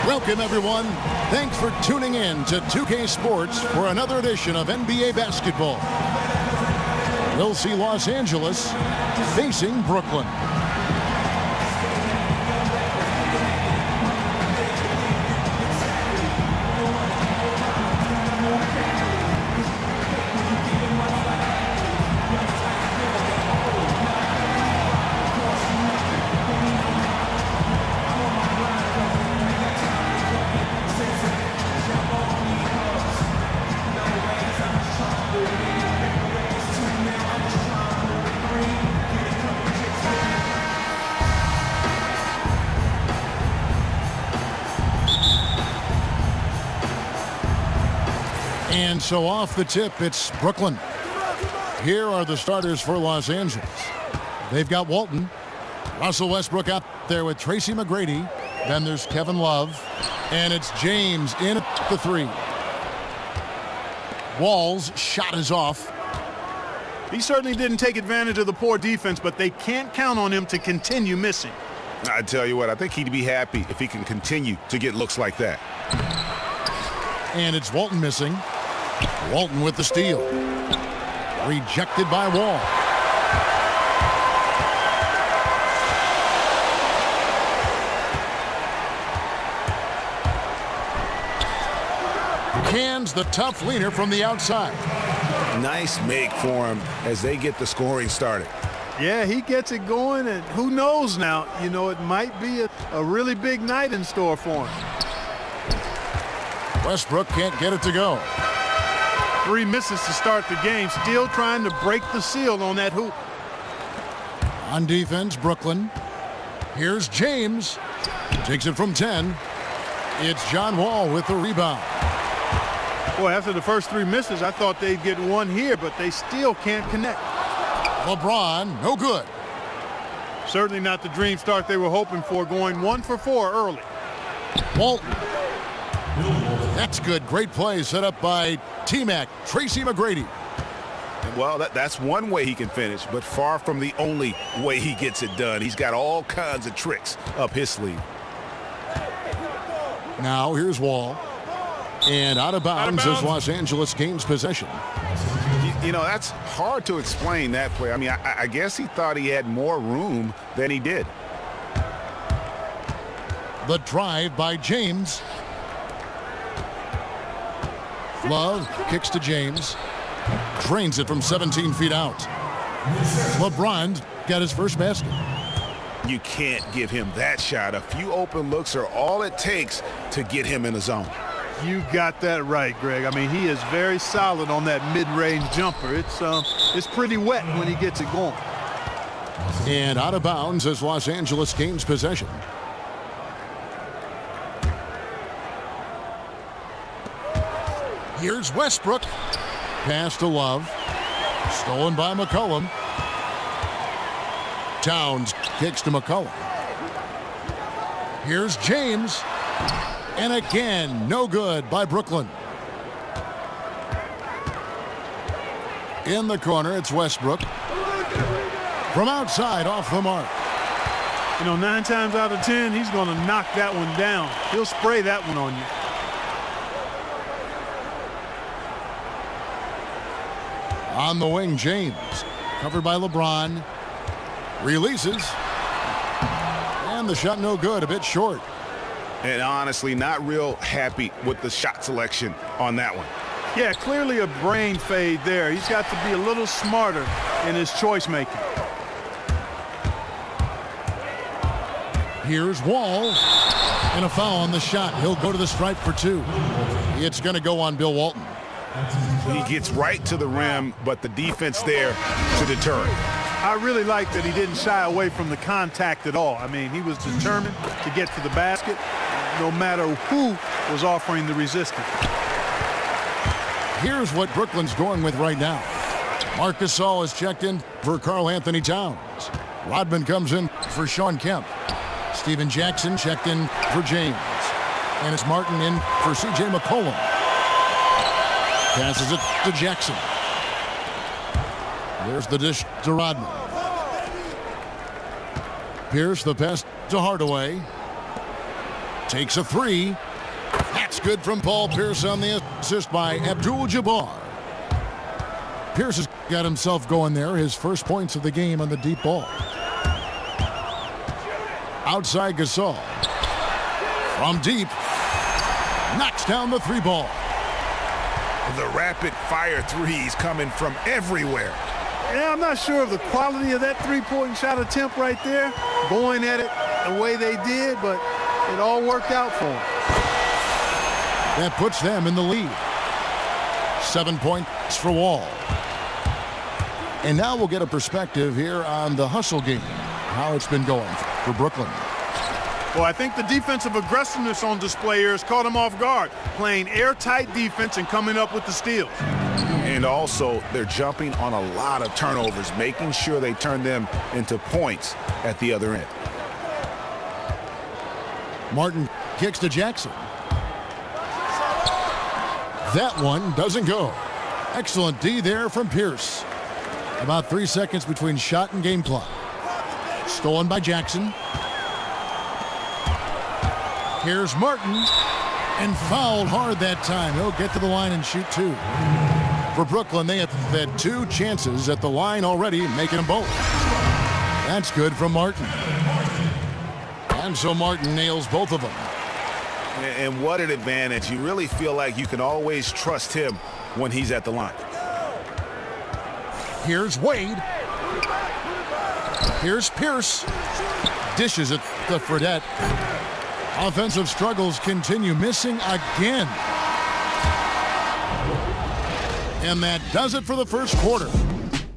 Welcome, everyone. Thanks for tuning in to 2K Sports for another edition of NBA basketball. We'll see Los Angeles facing Brooklyn. And so off the tip, it's Brooklyn. Here are the starters for Los Angeles. They've got Walton, Russell Westbrook out there with Tracy McGrady. Then there's Kevin Love, and it's James in at the three. Wall's shot is off. He certainly didn't take advantage of the poor defense, but they can't count on him to continue missing. I tell you what, I think he'd be happy if he can continue to get looks like that. And it's Walton missing. Walton with the steal. Rejected by Wall. Cans the tough leaner from the outside. Nice make for him as they get the scoring started. Yeah, he gets it going, and who knows now, you know, it might be a really big night in store for him. Westbrook can't get it to go. 3 misses to start the game, still trying to break the seal on that hoop. On defense, Brooklyn. Here's James. Takes it from 10. It's John Wall with the rebound. Boy, after the first 3 misses, I thought they'd get one here, but they still can't connect. LeBron, no good. Certainly not the dream start they were hoping for, going 1 for 4 early. Walton. That's good. Great play set up by T-Mac, Tracy McGrady. Well, that's one way he can finish, but far from the only way he gets it done. He's got all kinds of tricks up his sleeve. Now here's Wall. And out of bounds as Los Angeles gains possession. You know, that's hard to explain that play. I mean, I guess he thought he had more room than he did. The drive by James. Love kicks to James. Drains it from 17 feet out. LeBron got his first basket. You can't give him that shot. A few open looks are all it takes to get him in the zone. You got that right, Greg. I mean, he is very solid on that mid-range jumper. It's pretty wet when he gets it going. And out of bounds as Los Angeles gains possession. Here's Westbrook. Pass to Love. Stolen by McCollum. Towns kicks to McCollum. Here's James. And again, no good by Brooklyn. In the corner, it's Westbrook. From outside, off the mark. You know, 9 times out of 10, he's going to knock that one down. He'll spray that one on you. On the wing, James. Covered by LeBron. Releases. And the shot no good, a bit short. And honestly, not real happy with the shot selection on that one. Yeah, clearly a brain fade there. He's got to be a little smarter in his choice making. Here's Wall. And a foul on the shot. He'll go to the stripe for 2. It's going to go on Bill Walton. He gets right to the rim, but the defense there to deter it. I really like that he didn't shy away from the contact at all. I mean, he was determined to get to the basket no matter who was offering the resistance. Here's what Brooklyn's going with right now. Marc Gasol is checked in for Karl Anthony Towns. Rodman comes in for Shawn Kemp. Steven Jackson checked in for James. And it's Martin in for C.J. McCollum. Passes it to Jackson. There's the dish to Rodman. Pierce the pass to Hardaway. takes a three. That's good from Paul Pierce on the assist by Abdul-Jabbar. Pierce has got himself going there. His first points of the game on the deep ball. Outside Gasol. From deep. Knocks down the three ball. The rapid fire threes coming from everywhere. Yeah, I'm not sure of the quality of that three-point shot attempt right there, going at it the way they did, but it all worked out for them. That puts them in the lead. 7 points for Wall. And now we'll get a perspective here on the hustle game, how it's been going for Brooklyn. Well, I think the defensive aggressiveness on display here has caught them off guard, playing airtight defense and coming up with the steals. And also, they're jumping on a lot of turnovers, making sure they turn them into points at the other end. Martin kicks to Jackson. That one doesn't go. Excellent D there from Pierce. About 3 seconds between shot and game clock. Stolen by Jackson. Here's Martin, and fouled hard that time. He'll get to the line and shoot two. For Brooklyn, they have had 2 chances at the line already, making them both. That's good from Martin. And so Martin nails both of them. And what an advantage. You really feel like you can always trust him when he's at the line. Here's Wade. Here's Pierce. Dishes it to Fredette. Offensive struggles continue, missing again. And that does it for the first quarter.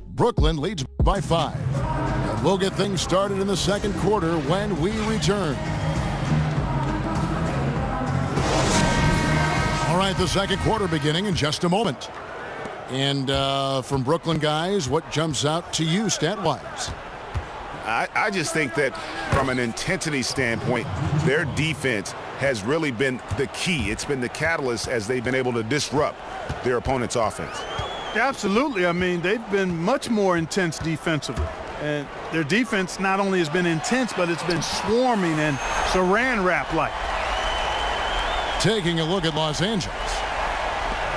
Brooklyn leads by 5. And we'll get things started in the second quarter when we return. All right, the second quarter beginning in just a moment. And from Brooklyn guys, what jumps out to you stat-wise? I just think that from an intensity standpoint, their defense has really been the key. It's been the catalyst as they've been able to disrupt their opponent's offense. Absolutely. I mean, they've been much more intense defensively. And their defense not only has been intense, but it's been swarming and saran wrap-like. Taking a look at Los Angeles.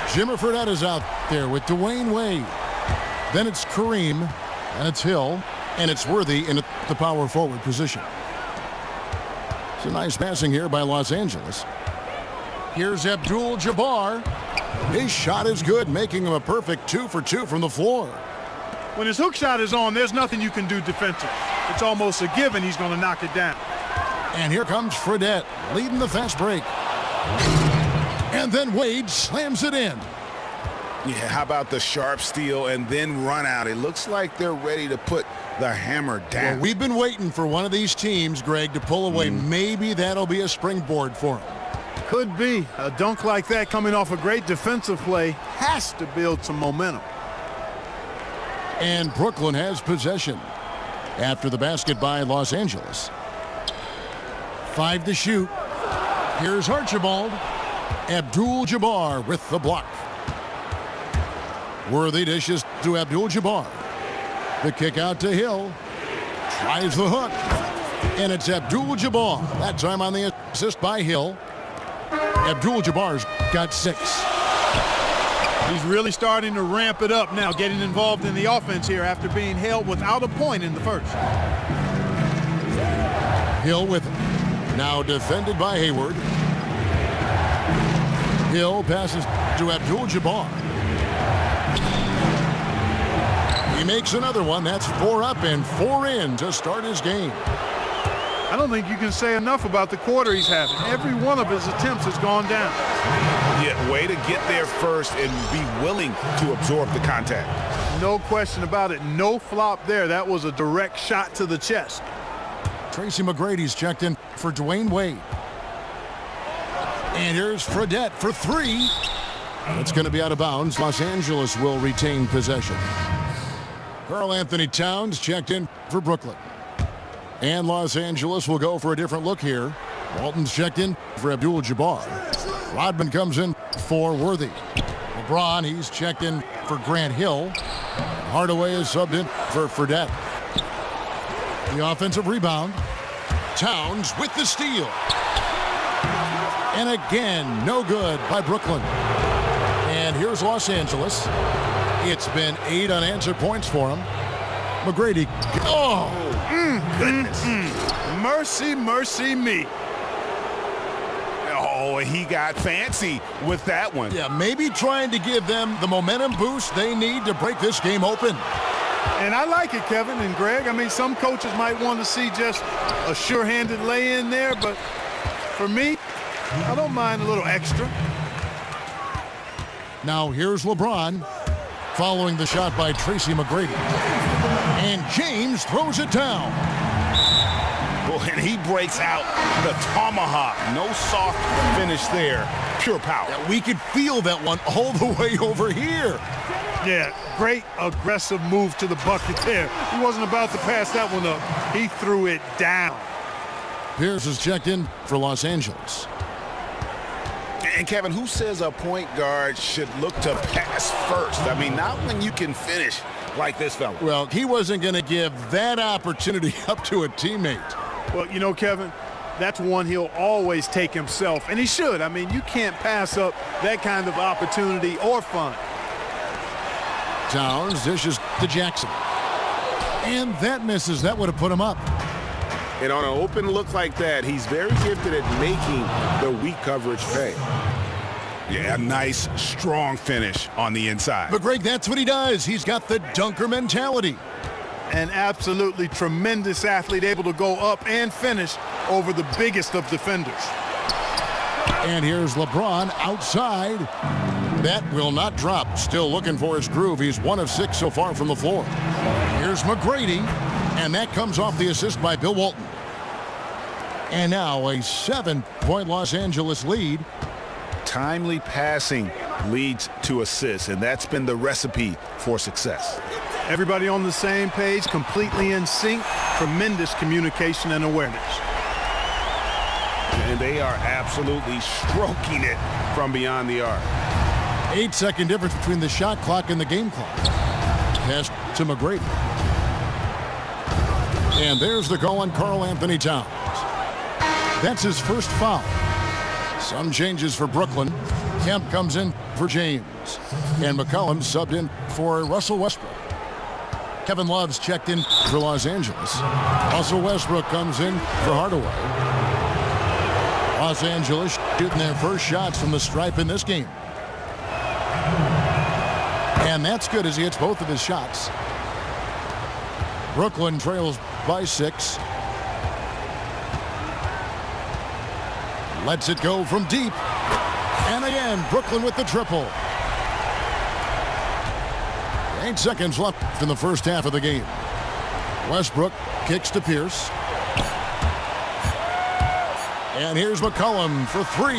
Jimmer Fredette is out there with Dwayne Wade. Then it's Kareem, and it's Hill, and it's Worthy in the power forward position. It's a nice passing here by Los Angeles. Here's Abdul-Jabbar. His shot is good, making him a perfect 2 for 2 from the floor. When his hook shot is on, there's nothing you can do defensively. It's almost a given he's going to knock it down. And here comes Fredette, leading the fast break. And then Wade slams it in. Yeah, how about the sharp steal and then run out? It looks like they're ready to put the hammer down. Well, we've been waiting for one of these teams, Greg, to pull away. Maybe that'll be a springboard for them. Could be. A dunk like that coming off a great defensive play has to build some momentum. And Brooklyn has possession after the basket by Los Angeles. 5 to shoot. Here's Archibald. Abdul-Jabbar with the block. Worthy dishes to Abdul-Jabbar. The kick out to Hill. Tries the hook. And it's Abdul-Jabbar. That time on the assist by Hill. Abdul-Jabbar's got 6. He's really starting to ramp it up now, getting involved in the offense here after being held without a point in the first. Hill with it. Now defended by Hayward. Hill passes to Abdul-Jabbar. He makes another one. That's 4 up and 4 in to start his game. I don't think you can say enough about the quarter he's having. Every one of his attempts has gone down. Yeah, way to get there first and be willing to absorb the contact. No question about it. No flop there. That was a direct shot to the chest. Tracy McGrady's checked in for Dwayne Wade. And here's Fredette for 3. It's going to be out of bounds. Los Angeles will retain possession. Karl Anthony Towns checked in for Brooklyn. And Los Angeles will go for a different look here. Walton's checked in for Abdul-Jabbar. Rodman comes in for Worthy. LeBron, he's checked in for Grant Hill. Hardaway is subbed in for Fredette. The offensive rebound. Towns with the steal. And again, no good by Brooklyn. And here's Los Angeles. It's been 8 unanswered points for him. McGrady. Oh, Goodness. Mercy, mercy me. Oh, he got fancy with that one. yeah, maybe trying to give them the momentum boost they need to break this game open. And I like it, Kevin and Greg. I mean, some coaches might want to see just a sure-handed lay-in there, but for me, I don't mind a little extra. Now here's LeBron following the shot by Tracy McGrady. And James throws it down. Well, and he breaks out the tomahawk. No soft finish there. Pure power. Yeah, we could feel that one all the way over here. Yeah, great aggressive move to the bucket there. He wasn't about to pass that one up. He threw it down. Pierce is checked in for Los Angeles. And Kevin, who says a point guard should look to pass first? I mean, not when you can finish like this fella. Well, he wasn't going to give that opportunity up to a teammate. Well, you know, Kevin, that's one he'll always take himself, and he should. I mean, you can't pass up that kind of opportunity or fun. Towns dishes to Jackson. And that misses. That would have put him up. And on an open look like that, he's very gifted at making the weak coverage pay. Yeah, nice, strong finish on the inside. But, Greg, that's what he does. He's got the dunker mentality. An absolutely tremendous athlete, able to go up and finish over the biggest of defenders. And here's LeBron outside. That will not drop. Still looking for his groove. He's 1 of 6 so far from the floor. Here's McGrady. And that comes off the assist by Bill Walton. And now a 7-point Los Angeles lead. Timely passing leads to assists, and that's been the recipe for success. Everybody on the same page, completely in sync, tremendous communication and awareness. And they are absolutely stroking it from beyond the arc. 8-second difference between the shot clock and the game clock. Pass to McGrady. And there's the call on Karl Anthony Towns. That's his first foul. Some changes for Brooklyn. Kemp comes in for James. And McCollum subbed in for Russell Westbrook. Kevin Love's checked in for Los Angeles. Russell Westbrook comes in for Hardaway. Los Angeles shooting their first shots from the stripe in this game. And that's good as he hits both of his shots. Brooklyn trails by 6. Lets it go from deep. And again, Brooklyn with the triple. 8 seconds left in the first half of the game. Westbrook kicks to Pierce. And here's McCollum for 3.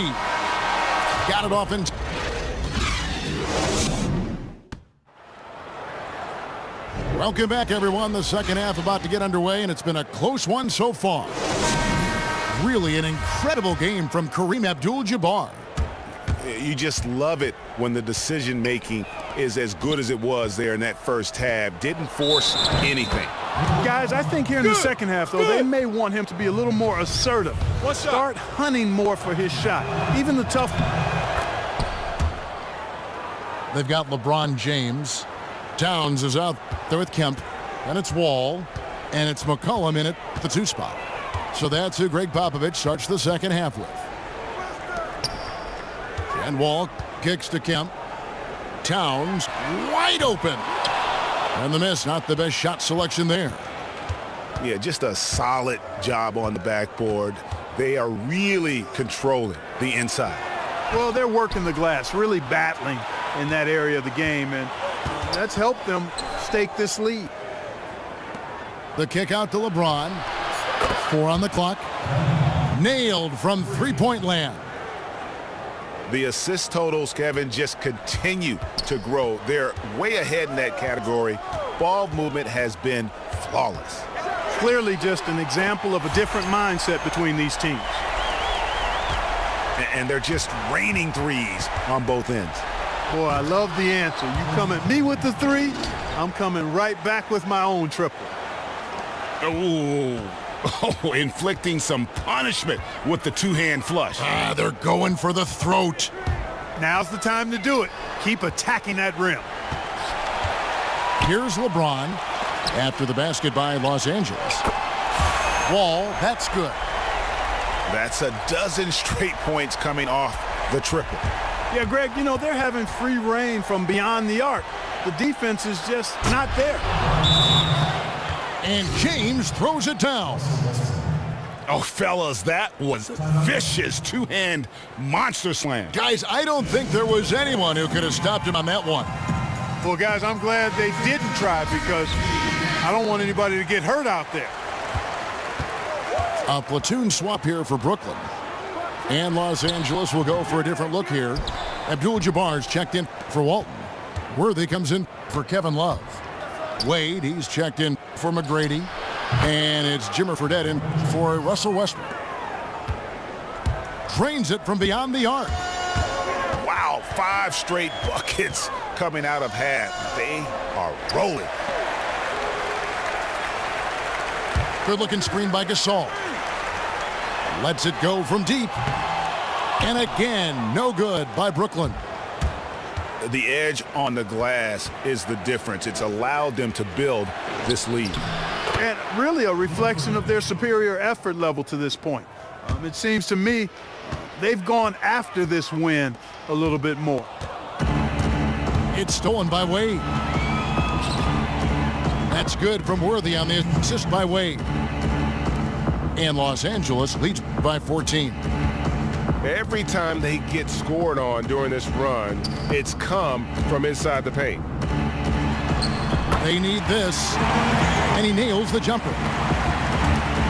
Got it off in. Welcome back, everyone. The second half about to get underway, and it's been a close one so far. Really an incredible game from Kareem Abdul-Jabbar. You just love it when the decision-making is as good as it was there in that first half. Didn't force anything. Guys, I think here in the second half, though, they may want him to be a little more assertive. Start hunting more for his shot, even the tough. They've got LeBron James. Towns is out there with Kemp. And it's Wall. And it's McCollum in at the 2 spot. So that's who Greg Popovich starts the second half with. And Wall kicks to Kemp. Towns wide open. And the miss, not the best shot selection there. Yeah, just a solid job on the backboard. They are really controlling the inside. Well, they're working the glass, really battling in that area of the game, and that's helped them stake this lead. The kick out to LeBron. 4 on the clock. Nailed from three-point land. The assist totals, Kevin, just continue to grow. They're way ahead in that category. Ball movement has been flawless. Clearly just an example of a different mindset between these teams. And they're just raining threes on both ends. Boy, I love the answer. You come at me with the 3, I'm coming right back with my own triple. Ooh, Oh, inflicting some punishment with the two-hand flush. They're going for the throat. Now's the time to do it. Keep attacking that rim. Here's LeBron after the basket by Los Angeles. Wall, that's good. That's a dozen straight points coming off the triple. Yeah, Greg, you know, they're having free reign from beyond the arc. The defense is just not there. And James throws it down. Oh, fellas, that was vicious two-hand monster slam. Guys, I don't think there was anyone who could have stopped him on that one. Well, guys, I'm glad they didn't try because I don't want anybody to get hurt out there. A platoon swap here for Brooklyn. And Los Angeles will go for a different look here. Abdul-Jabbar's checked in for Walton. Worthy comes in for Kevin Love. Wade, he's checked in for McGrady. And it's Jimmer Fredette in for Russell Westbrook. Drains it from beyond the arc. Wow, 5 straight buckets coming out of half. They are rolling. Good-looking screen by Gasol. Lets it go from deep. And again, no good by Brooklyn. The edge on the glass is the difference. It's allowed them to build this lead. And really a reflection of their superior effort level to this point. It seems to me they've gone after this win a little bit more. It's stolen by Wade. That's good from Worthy on the assist by Wade. And Los Angeles leads by 14. Every time they get scored on during this run, it's come from inside the paint. They need this. And he nails the jumper.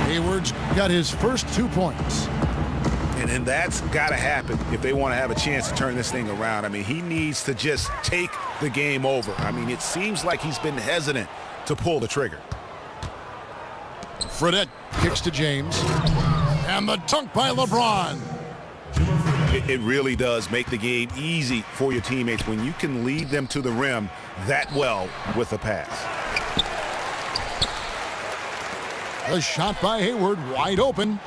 Hayward's got his first 2 points. And that's got to happen if they want to have a chance to turn this thing around. I mean, he needs to just take the game over. I mean, it seems like he's been hesitant to pull the trigger. Fredette kicks to James. And the dunk by LeBron. It really does make the game easy for your teammates when you can lead them to the rim that well with a pass. A shot by Hayward, wide open.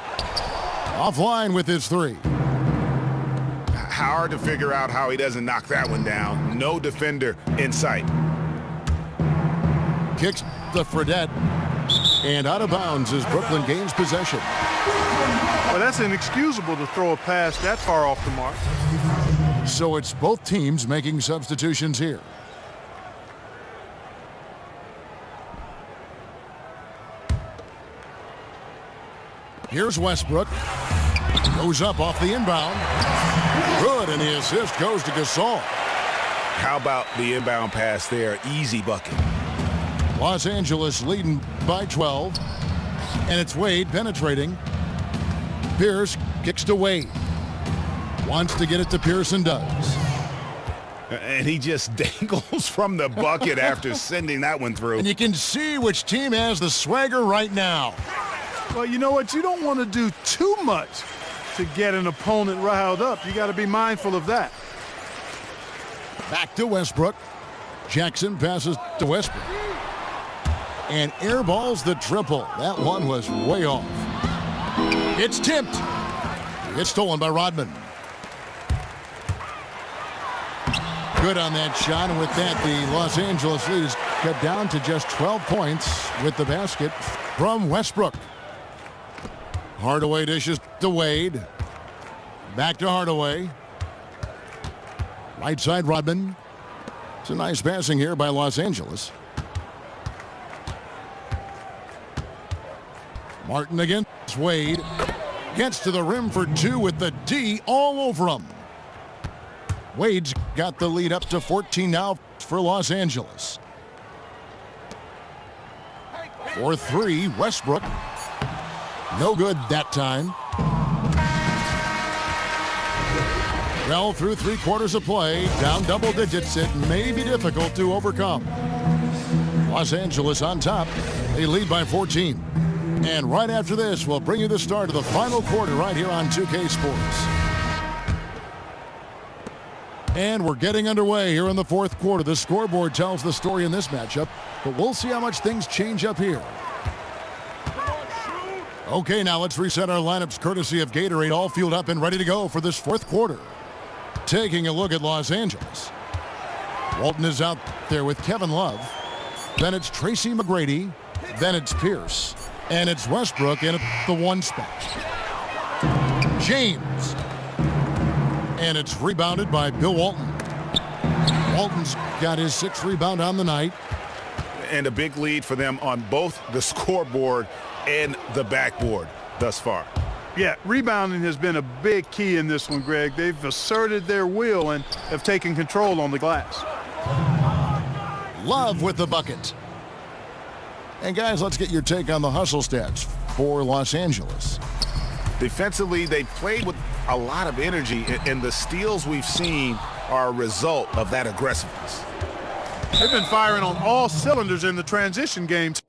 Offline with his 3. Hard to figure out how he doesn't knock that one down. No defender in sight. Kicks the Fredette. And out of bounds as Brooklyn gains possession. Well, that's inexcusable to throw a pass that far off the mark. So it's both teams making substitutions here. Here's Westbrook. Goes up off the inbound. Good, and the assist goes to Gasol. How about the inbound pass there? Easy bucket. Los Angeles leading by 12. And it's Wade penetrating. Pierce kicks to Wade. Wants to get it to Pierce and does. And he just dangles from the bucket after sending that one through. And you can see which team has the swagger right now. Well, you know what? You don't want to do too much to get an opponent riled up. You got to be mindful of that. Back to Westbrook. Jackson passes to Westbrook. And airballs the triple. That one was way off. It's tipped. It's stolen by Rodman. Good on that shot, and with that, the Los Angeles lead is cut down to just 12 points with the basket from Westbrook. Hardaway dishes to Wade. Back to Hardaway. Right side, Rodman. It's a nice passing here by Los Angeles. Martin against Wade. Gets to the rim for 2 with the D all over him. Wade's got the lead up to 14 now for Los Angeles. For 3, Westbrook. No good that time. Well, through 3 quarters of play, down double digits, it may be difficult to overcome. Los Angeles on top. They lead by 14. And right after this, we'll bring you the start of the final quarter right here on 2K Sports. And we're getting underway here in the 4th quarter. The scoreboard tells the story in this matchup, but we'll see how much things change up here. Okay, now let's reset our lineups courtesy of Gatorade, all fueled up and ready to go for this fourth quarter. Taking a look at Los Angeles. Walton is out there with Kevin Love. Then it's Tracy McGrady. Then it's Pierce. And it's Westbrook in at the 1 spot. James. And it's rebounded by Bill Walton. Walton's got his 6th rebound on the night. And a big lead for them on both the scoreboard and the backboard thus far. Yeah, rebounding has been a big key in this one, Greg. They've asserted their will and have taken control on the glass. Love with the bucket. And guys, let's get your take on the hustle stats for Los Angeles. Defensively, they played with a lot of energy, and the steals we've seen are a result of that aggressiveness. They've been firing on all cylinders in the transition games.